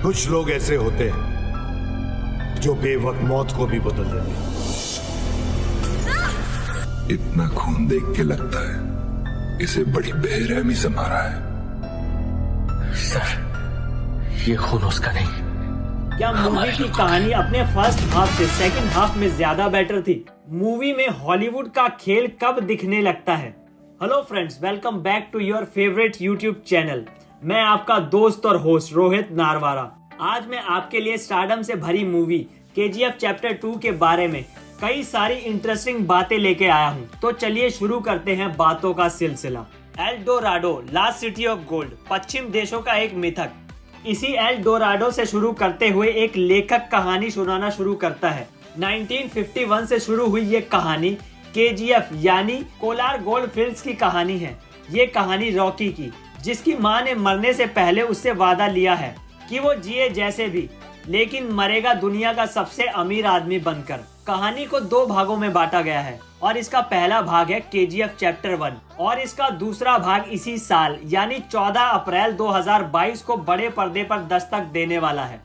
कुछ लोग ऐसे होते हैं जो बेवक्त मौत को भी बदल देते हैं। इतना खून देख के लगता है इसे बड़ी बेरहमी से मारा है। सर, ये खून उसका नहीं। क्या मूवी की कहानी अपने फर्स्ट हाफ से सेकंड हाफ में ज्यादा बेटर थी? मूवी में हॉलीवुड का खेल कब दिखने लगता है? Hello friends, welcome back to your favourite YouTube channel. मैं आपका दोस्त और होस्ट रोहित नारवारा। आज मैं आपके लिए स्टारडम से भरी मूवी केजीएफ चैप्टर 2 के बारे में कई सारी इंटरेस्टिंग बातें लेके आया हूँ। तो चलिए शुरू करते हैं बातों का सिलसिला। El Dorado, last city of gold, पश्चिम देशों का एक मिथक। इसी एल डोराडो से शुरू करते हुए एक लेखक कहानी सुनाना शुरू करता है। 1951 से शुरू हुई ये कहानी केजीएफ यानी कोलार गोल्ड फील्ड्स की कहानी है। ये कहानी रॉकी की, जिसकी मां ने मरने से पहले उससे वादा लिया है कि वो जिए जैसे भी, लेकिन मरेगा दुनिया का सबसे अमीर आदमी बनकर। कहानी को 2 भागों में बांटा गया है और इसका पहला भाग है केजीएफ चैप्टर 1 और इसका दूसरा भाग इसी साल यानी 14 अप्रैल 2022 को बड़े पर्दे पर दस्तक देने वाला है।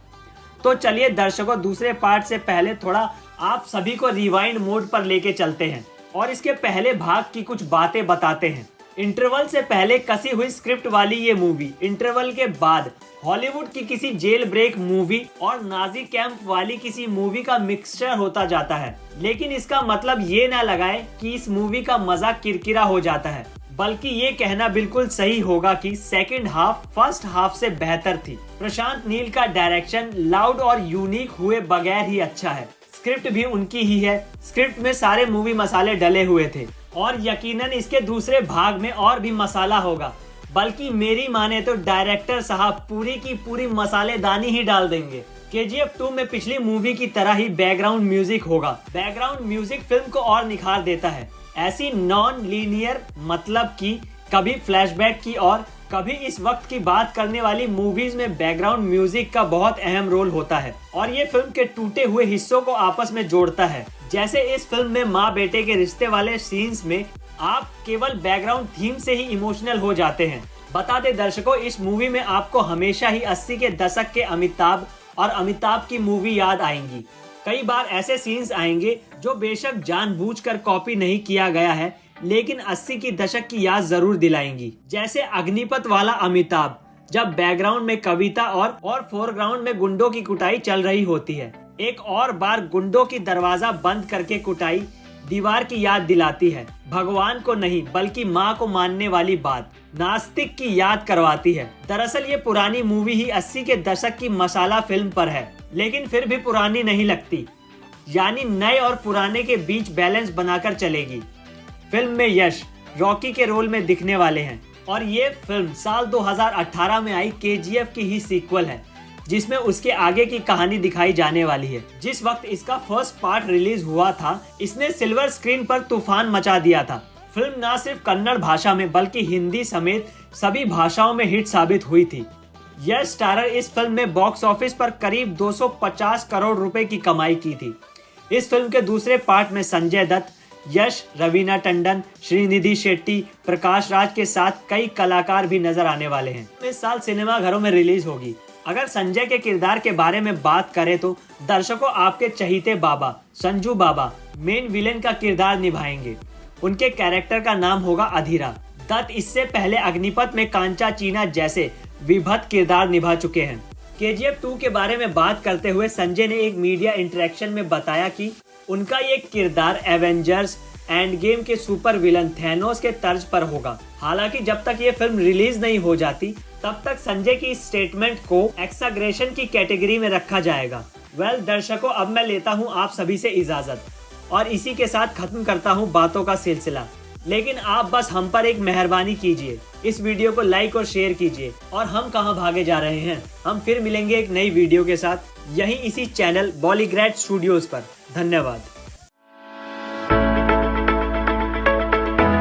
तो चलिए दर्शकों, दूसरे पार्ट से पहले थोड़ा आप सभी को रिवाइंड मोड पर लेके चलते हैं और इसके पहले भाग की कुछ बातें बताते हैं। इंटरवल से पहले कसी हुई स्क्रिप्ट वाली ये मूवी इंटरवल के बाद हॉलीवुड की किसी जेल ब्रेक मूवी और नाजी कैंप वाली किसी मूवी का मिक्सचर होता जाता है। लेकिन इसका मतलब ये ना लगाए कि इस मूवी का मजा किरकिरा हो जाता है, बल्कि ये कहना बिल्कुल सही होगा कि सेकंड हाफ फर्स्ट हाफ से बेहतर थी। प्रशांत नील का डायरेक्शन लाउड और यूनिक हुए बगैर ही अच्छा है। स्क्रिप्ट भी उनकी ही है। स्क्रिप्ट में सारे मूवी मसाले डले हुए थे और यकीनन इसके दूसरे भाग में और भी मसाला होगा, बल्कि मेरी माने तो डायरेक्टर साहब पूरी की पूरी मसालेदानी ही डाल देंगे। केजीएफ 2 में पिछली मूवी की तरह ही बैकग्राउंड म्यूजिक होगा। बैकग्राउंड म्यूजिक फिल्म को और निखार देता है। ऐसी नॉन लीनियर, मतलब कि कभी फ्लैशबैक की और कभी इस वक्त की बात करने वाली मूवीज में बैकग्राउंड म्यूजिक का बहुत अहम रोल होता है और ये फिल्म के टूटे हुए हिस्सों को आपस में जोड़ता है। जैसे इस फिल्म में माँ बेटे के रिश्ते वाले सीन्स में आप केवल बैकग्राउंड थीम से ही इमोशनल हो जाते हैं। बता दे दर्शकों, इस मूवी में आपको हमेशा ही 80 के दशक के अमिताभ और अमिताभ की मूवी याद आएंगी। कई बार ऐसे सीन्स आएंगे जो बेशक जानबूझकर कॉपी नहीं किया गया है, लेकिन 80 की दशक की याद जरूर दिलाएंगी। जैसे अग्निपथ वाला अमिताभ, जब बैकग्राउंड में कविता और फोरग्राउंड में गुंडों की कुटाई चल रही होती है। एक और बार गुंडों की दरवाजा बंद करके कुटाई दीवार की याद दिलाती है। भगवान को नहीं बल्कि माँ को मानने वाली बात नास्तिक की याद करवाती है। दरअसल ये पुरानी मूवी ही 80 के दशक की मसाला फिल्म पर है, लेकिन फिर भी पुरानी नहीं लगती, यानी नए और पुराने के बीच बैलेंस बनाकर चलेगी। फिल्म में यश रॉकी के रोल में दिखने वाले हैं और ये फिल्म साल 2018 में आई केजीएफ की ही सीक्वल है, जिसमें उसके आगे की कहानी दिखाई जाने वाली है। जिस वक्त इसका फर्स्ट पार्ट रिलीज हुआ था, इसने सिल्वर स्क्रीन पर तूफान मचा दिया था। फिल्म न सिर्फ कन्नड़ भाषा में बल्कि हिंदी समेत सभी भाषाओं में हिट साबित हुई थी। यश स्टारर इस फिल्म में बॉक्स ऑफिस पर करीब 250 करोड़ रुपए की कमाई की थी। इस फिल्म के दूसरे पार्ट में संजय दत्त, यश, रवीना टंडन, श्रीनिधि शेट्टी, प्रकाश राज के साथ कई कलाकार भी नजर आने वाले हैं। इस साल सिनेमा घरों में रिलीज होगी। अगर संजय के किरदार के बारे में बात करें तो दर्शकों, आपके चहीते बाबा संजू बाबा मेन विलेन का किरदार निभाएंगे। उनके कैरेक्टर का नाम होगा अधीरा। दत्त इससे पहले अग्निपथ में कांचा चीना जैसे विभत्स किरदार निभा चुके हैं। केजीएफ 2 के बारे में बात करते हुए संजय ने एक मीडिया इंटरेक्शन में बताया कि उनका ये किरदार एवेंजर्स एंड गेम के सुपर विलन थैनोस के तर्ज पर होगा। हालांकि जब तक ये फिल्म रिलीज नहीं हो जाती, तब तक संजय की इस स्टेटमेंट को एक्साग्रेशन की कैटेगरी में रखा जाएगा। दर्शकों, अब मैं लेता हूँ आप सभी से इजाजत और इसी के साथ खत्म करता हूँ बातों का सिलसिला। लेकिन आप बस हम पर एक मेहरबानी कीजिए, इस वीडियो को लाइक और शेयर कीजिए। और हम कहाँ भागे जा रहे हैं, हम फिर मिलेंगे एक नई वीडियो के साथ यहीं इसी चैनल बॉलीग्रैड स्टूडियोज पर। धन्यवाद।